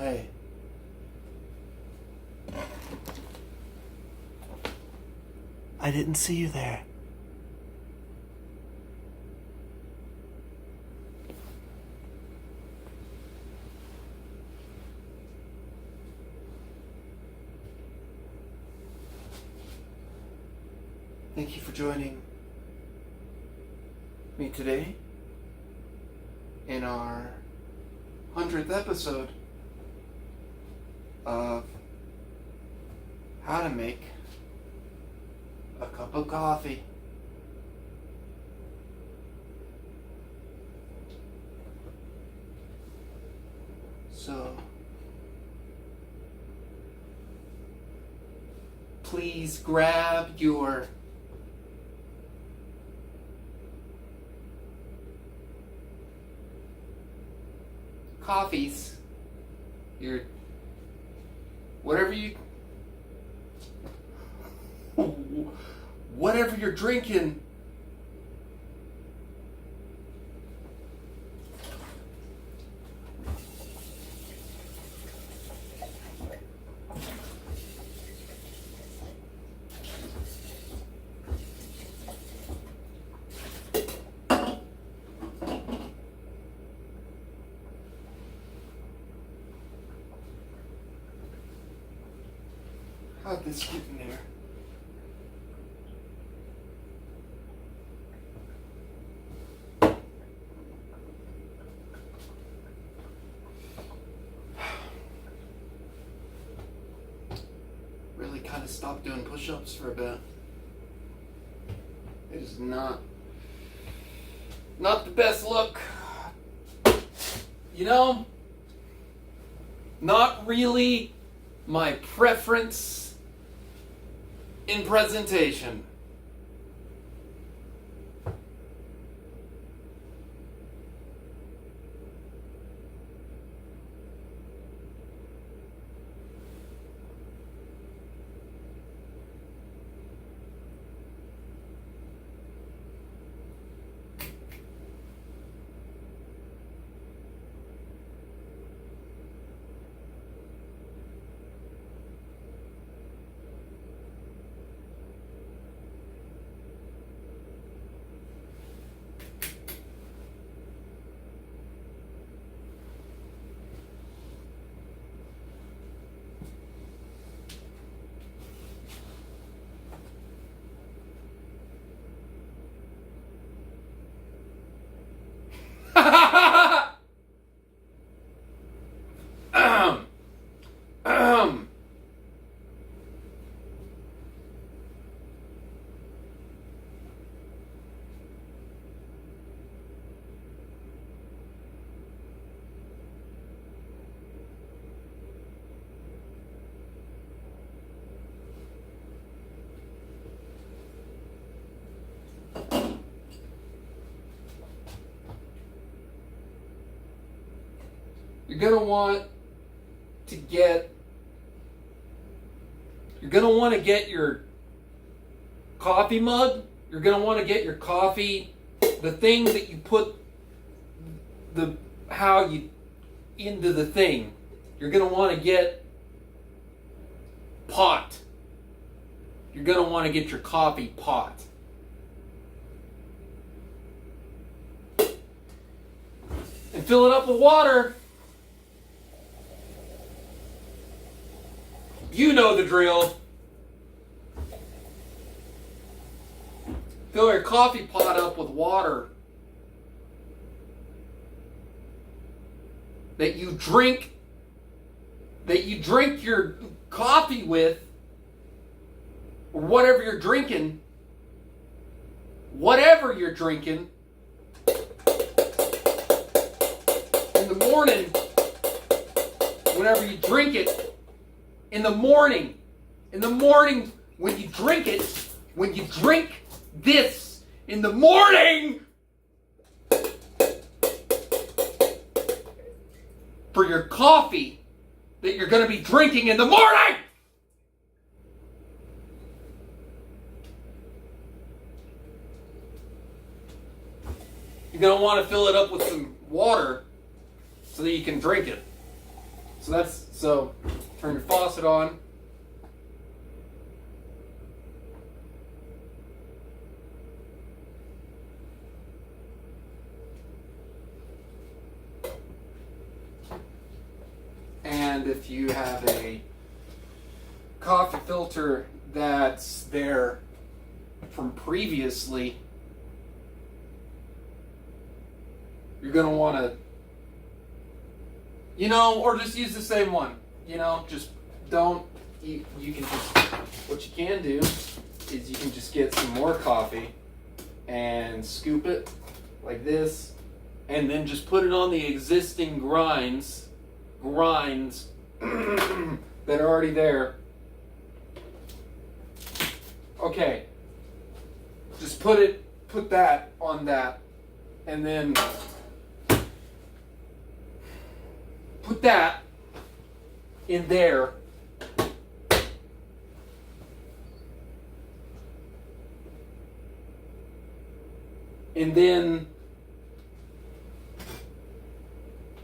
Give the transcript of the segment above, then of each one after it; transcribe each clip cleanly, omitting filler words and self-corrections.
hey. I didn't see you there. Thank you for joining me today in our 100th episode of how to make a cup of coffee. So, please grab your coffees, your whatever you're drinking. How'd this get in there? Really kind of stopped doing push-ups for a bit. It is not the best look. You know, not really my preference in presentation. You're going to want to get your coffee mug. You're going to want to get your coffee, the thing that you put into the thing. You're going to want to get pot. You're going to want to get your coffee pot. And fill it up with water. You know the drill. Fill your coffee pot up with water that you drink your coffee with, or whatever you're drinking, in the morning, whenever you drink it. In the morning, when you drink this, in the morning, for your coffee that you're going to be drinking in the morning, you're going to want to fill it up with some water so that you can drink it. So turn your faucet on. And if you have a coffee filter that's there from previously, you're going to want to, or just use the same one. Just don't, you can just, what you can do is you can just get some more coffee and scoop it like this, and then just put it on the existing grinds that are already there. Okay, just put that on that, and then put that in there, and then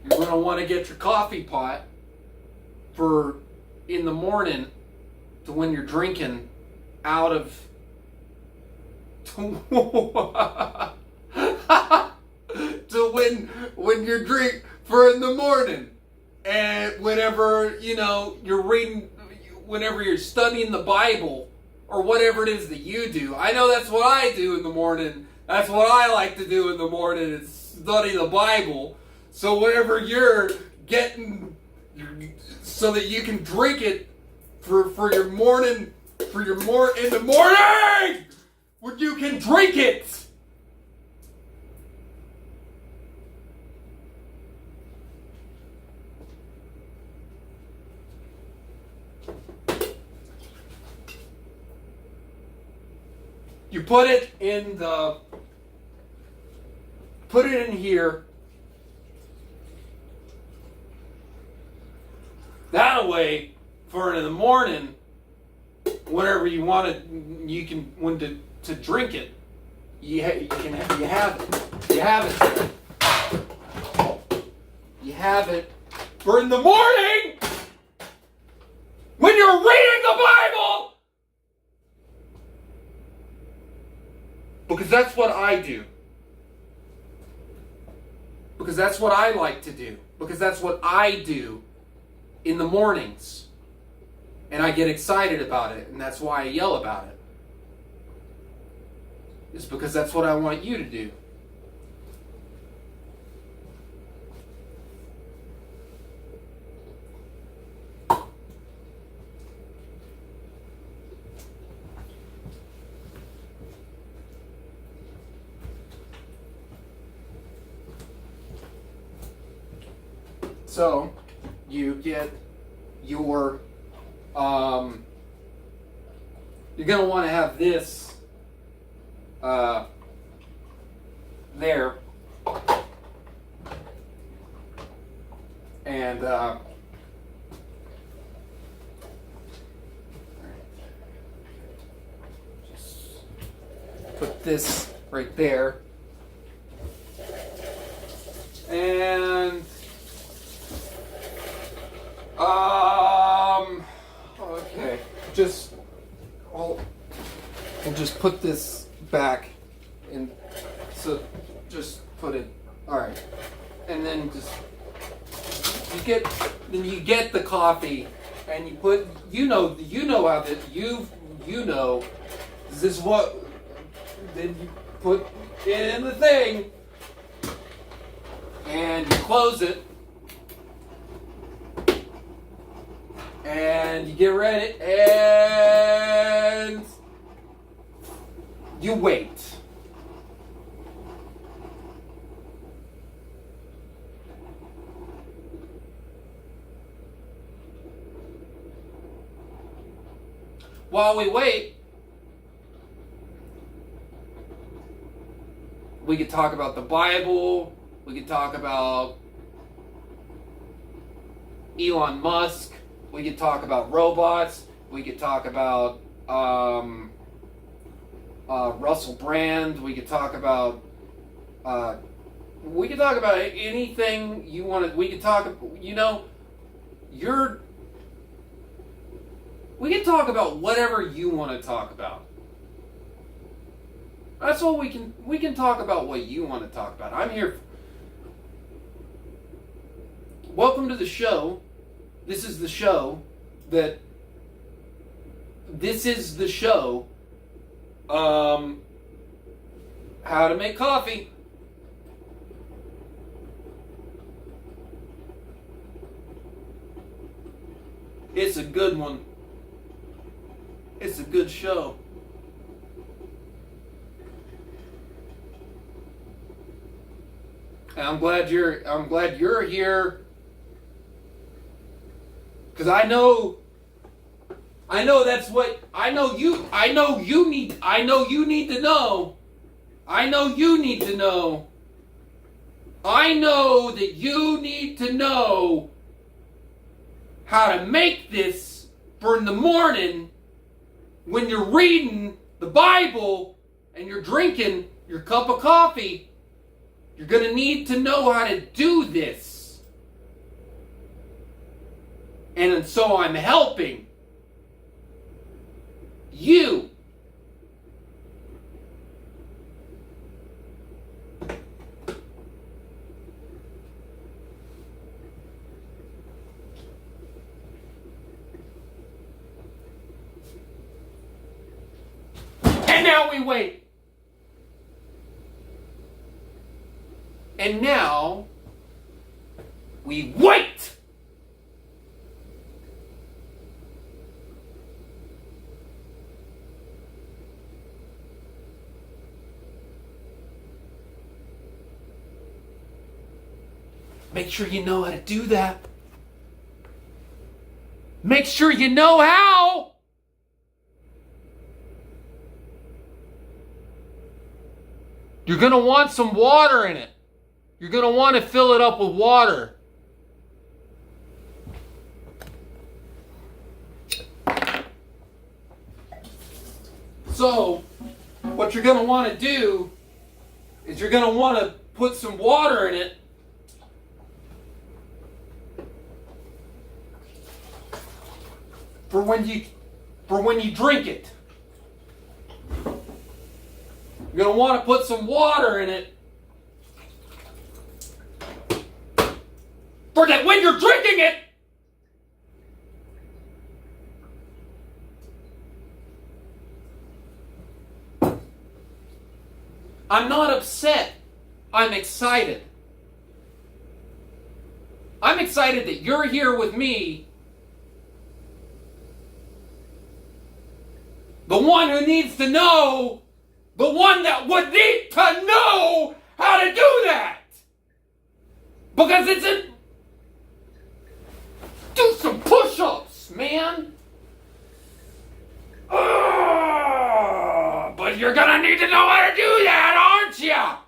you're going to want to get your coffee pot for in the morning to when you're drinking out of to when you're drink for in the morning, and whenever you're reading, whenever you're studying the Bible or whatever it is that you do. I know that's what I do in the morning. That's what I like to do in the morning, is study the Bible. So whenever you're getting, so that you can drink it for your morning, in the morning, when you can drink it. You put it in here. That way, for in the morning, whenever you want it, you can to drink it. You have it for in the morning when you're reading the Bible. Because that's what I do. Because that's what I like to do. Because that's what I do in the mornings. And I get excited about it. And that's why I yell about it. It's because that's what I want you to do. So, you get your, you're going to want to have this there, and just put this right there, and okay, we'll just put this back in, so just put it, alright, and then you get the coffee, and you put, how that, this is what, then you put it in the thing, and you close it, and you get ready, and you wait. While we wait, we could talk about the Bible, we could talk about Elon Musk, we could talk about robots, we could talk about Russell Brand, we could talk about anything you wanted. We could talk, we can talk about whatever you want to talk about. That's what we can talk about what you want to talk about. I'm here. Welcome to the show. This is the show how to make coffee. It's a good one. It's a good show. And I'm glad you're here. Because I know that's what you need to know. I know you need to know. I know that you need to know how to make this for in the morning when you're reading the Bible and you're drinking your cup of coffee. You're going to need to know how to do this. And so I'm helping you. And now we wait. And now we wait. Make sure you know how to do that. Make sure you know how. You're going to want some water in it. You're going to want to fill it up with water. So, what you're going to want to do is you're going to want to put some water in it. For when you drink it. You're going to want to put some water in it. For that when you're drinking it, I'm not upset. I'm excited. I'm excited that you're here with me. The one who needs to know, the one that would need to know how to do that. Because it's a... Do some push-ups, man. But you're gonna need to know how to do that, aren't ya?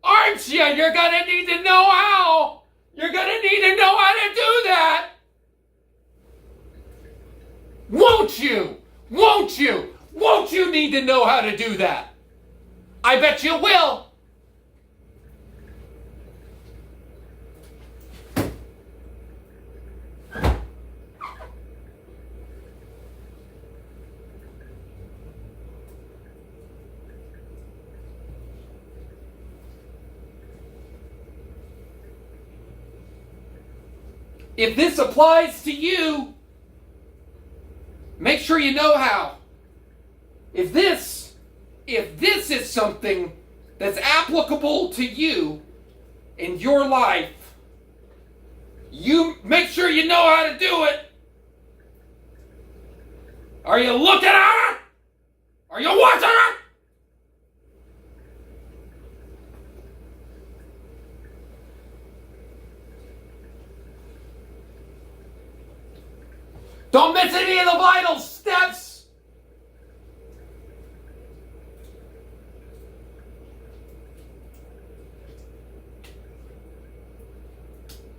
Aren't ya? You're gonna need to know how. You're gonna need to know how to do that. Won't you? Won't you? Won't you need to know how to do that? I bet you will. If this applies to you, make sure you know how. If this is something that's applicable to you in your life, you make sure you know how to do it. Are you looking at it? Are you watching it? Don't miss any of the vital steps.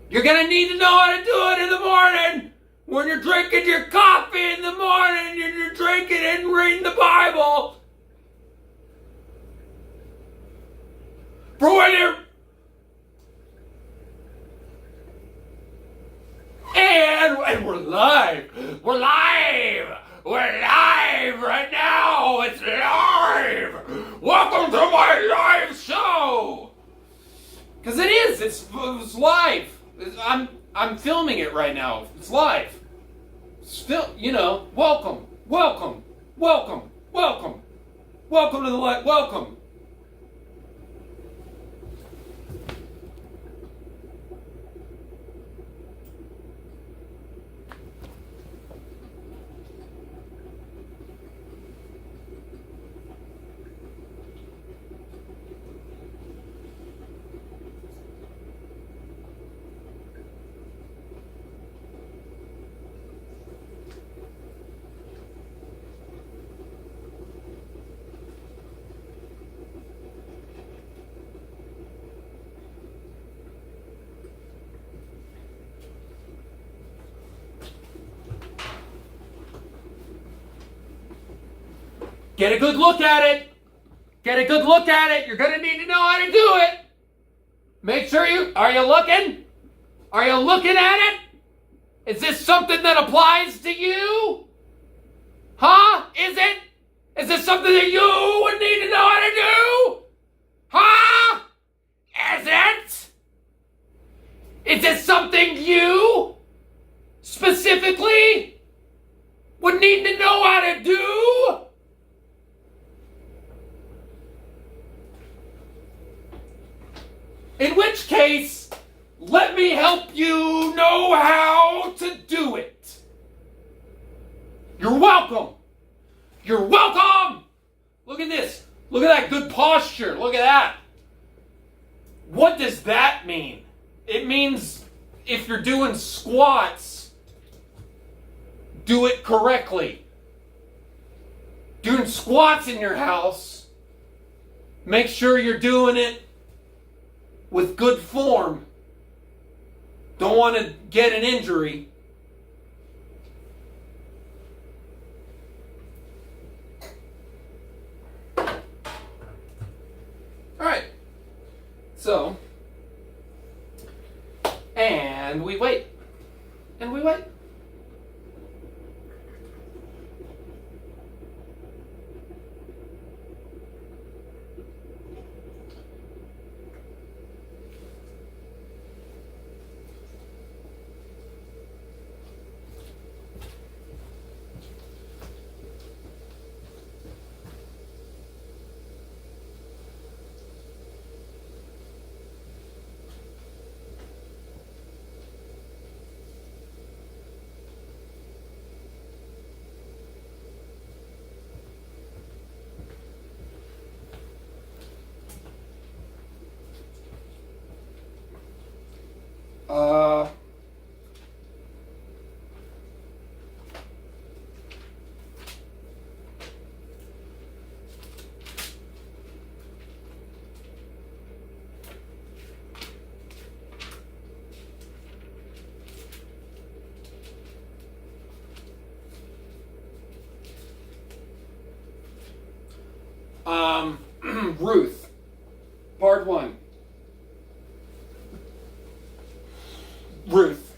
You're going to need to know how to do it in the morning. When you're drinking your coffee in the morning and you're drinking and reading the Bible. For when you're... And we're live. We're live. We're live right now. It's live. Welcome to my live show. Because it is. It's live. I'm filming it right now. It's live. Welcome. Welcome. Welcome. Welcome. Welcome to the live. Welcome. Get a good look at it. Get a good look at it. You're going to need to know how to do it. Make sure are you looking? Are you looking at it? Is this something that applies to you? Huh? Is it? Is this something that you would need to know how to do? Huh? Is it? Is this something you specifically would need to know how to do? In which case, let me help you know how to do it. You're welcome. You're welcome. Look at this. Look at that good posture. Look at that. What does that mean? It means if you're doing squats, do it correctly. Doing squats in your house, make sure you're doing it with good form. Don't want to get an injury. All right. So, and we wait. And we wait. Ruth, part 1. Ruth.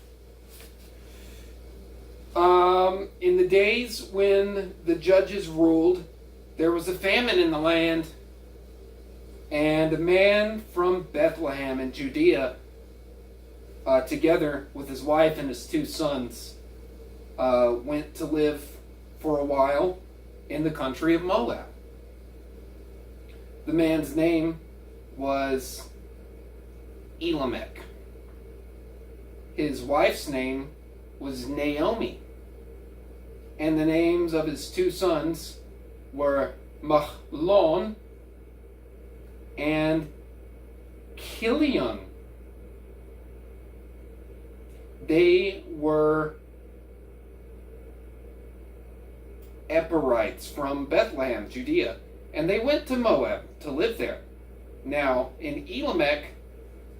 In the days when the judges ruled, there was a famine in the land, and a man from Bethlehem in Judea, together with his wife and his 2 sons, went to live for a while in the country of Moab. The man's name was Elimelech. His wife's name was Naomi. And the names of his 2 sons were Mahlon and Kilion. They were Eperites from Bethlehem, Judea. And they went to Moab to live there. Now, in Elimelech,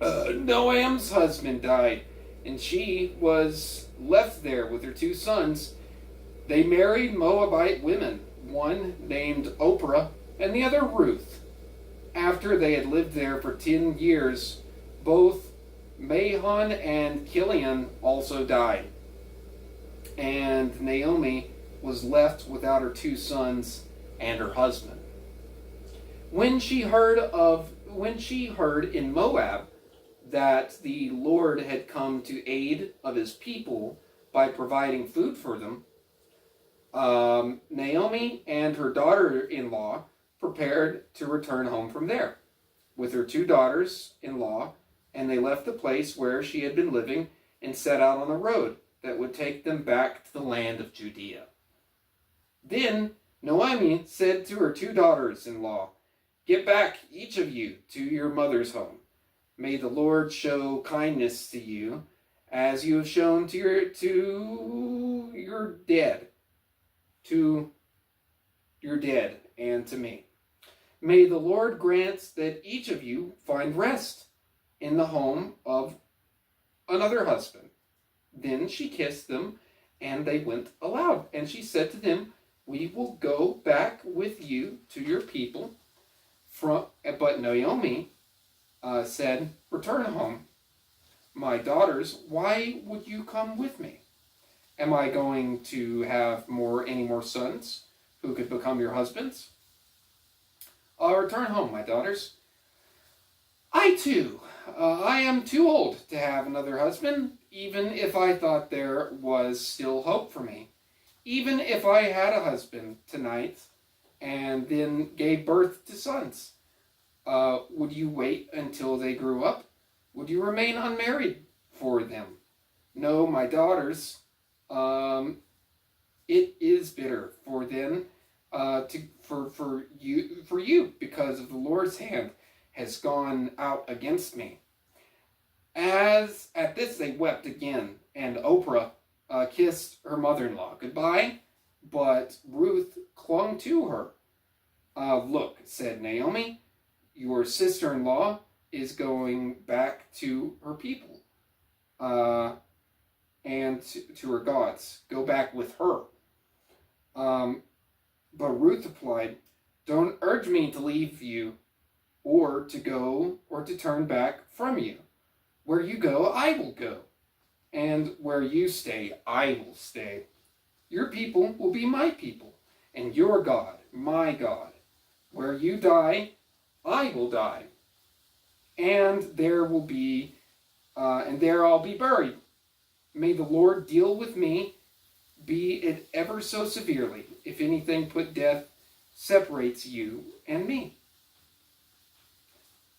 Noam's husband died, and she was left there with her 2 sons. They married Moabite women, one named Oprah and the other Ruth. After they had lived there for 10 years, both Mahon and Kilion also died. and Naomi was left without her 2 sons and her husband. When she heard in Moab that the Lord had come to aid of his people by providing food for them, Naomi and her daughter-in-law prepared to return home from there with her 2 daughters-in-law, and they left the place where she had been living and set out on the road that would take them back to the land of Judea. Then Naomi said to her 2 daughters-in-law, "Get back, each of you, to your mother's home. May the Lord show kindness to you, as you have shown to your dead, and to me. May the Lord grant that each of you find rest in the home of another husband." Then she kissed them, and they went aloud. And she said to them, "We will go back with you to your people." But Naomi said, "Return home, my daughters. Why would you come with me? Am I going to have any more sons who could become your husbands? Return home, my daughters. I too, I am too old to have another husband, even if I thought there was still hope for me. Even if I had a husband tonight and then gave birth to sons, would you wait until they grew up? Would you remain unmarried for them? No, my daughters, it is bitter for them for you, because of the Lord's hand has gone out against me." As at this they wept again, and Oprah kissed her mother-in-law goodbye, but Ruth clung to her. "Look," said Naomi, "your sister-in-law is going back to her people and to her gods. Go back with her." But Ruth replied, "Don't urge me to leave you, or to go, or to turn back from you. Where you go, I will go, and where you stay, I will stay. Your people will be my people, and your God, my God. Where you die, I will die, and there I'll be buried. May the Lord deal with me, be it ever so severely, if anything but death separates you and me."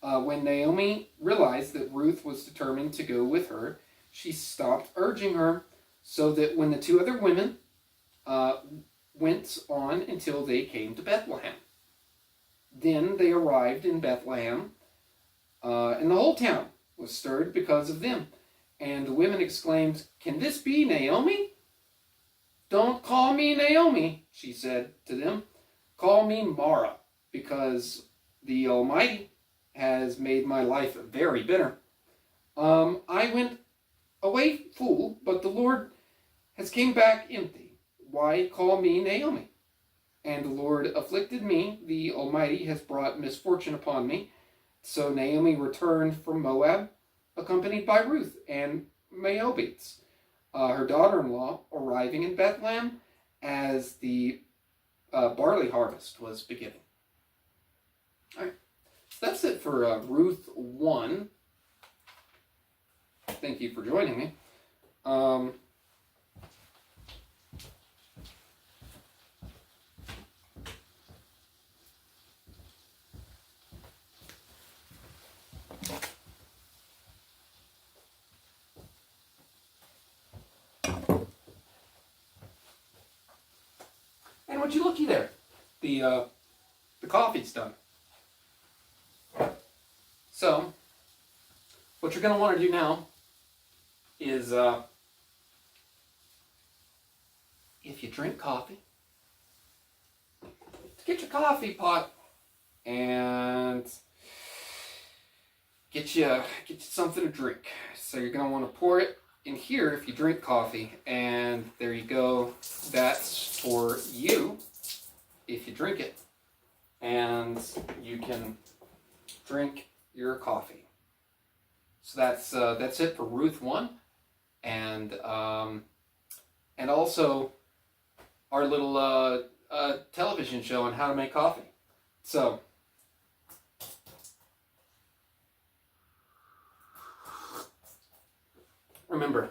When Naomi realized that Ruth was determined to go with her, she stopped urging her, so that when the 2 other women went on until they came to Bethlehem. Then they arrived in Bethlehem, and the whole town was stirred because of them. And the women exclaimed, "Can this be Naomi?" "Don't call me Naomi," she said to them. "Call me Mara, because the Almighty has made my life very bitter. I went away full, but the Lord has came back empty. Why call me Naomi? And the Lord afflicted me. The Almighty has brought misfortune upon me." So Naomi returned from Moab, accompanied by Ruth and Moabites, her daughter-in-law, arriving in Bethlehem as the barley harvest was beginning. All right. So that's it for Ruth 1. Thank you for joining me. And would you looky there? The coffee's done. So, what you're going to want to do now is, if you drink coffee, to get your coffee pot and get you something to drink. So you're going to want to pour it in here if you drink coffee, and there you go. That's for you if you drink it, and you can drink your coffee. So that's it for Ruth 1, and and also our little television show on how to make coffee. So, remember,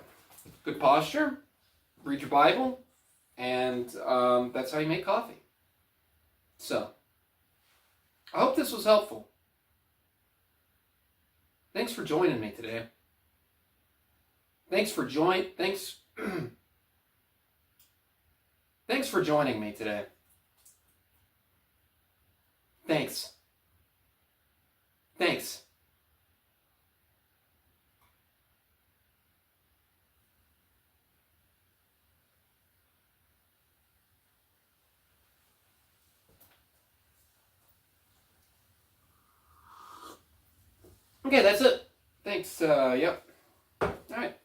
good posture, read your Bible, and that's how you make coffee. So, I hope this was helpful. Thanks for joining me today. Thanks for joining me today. Thanks. Okay, that's it. Thanks. Yep. All right.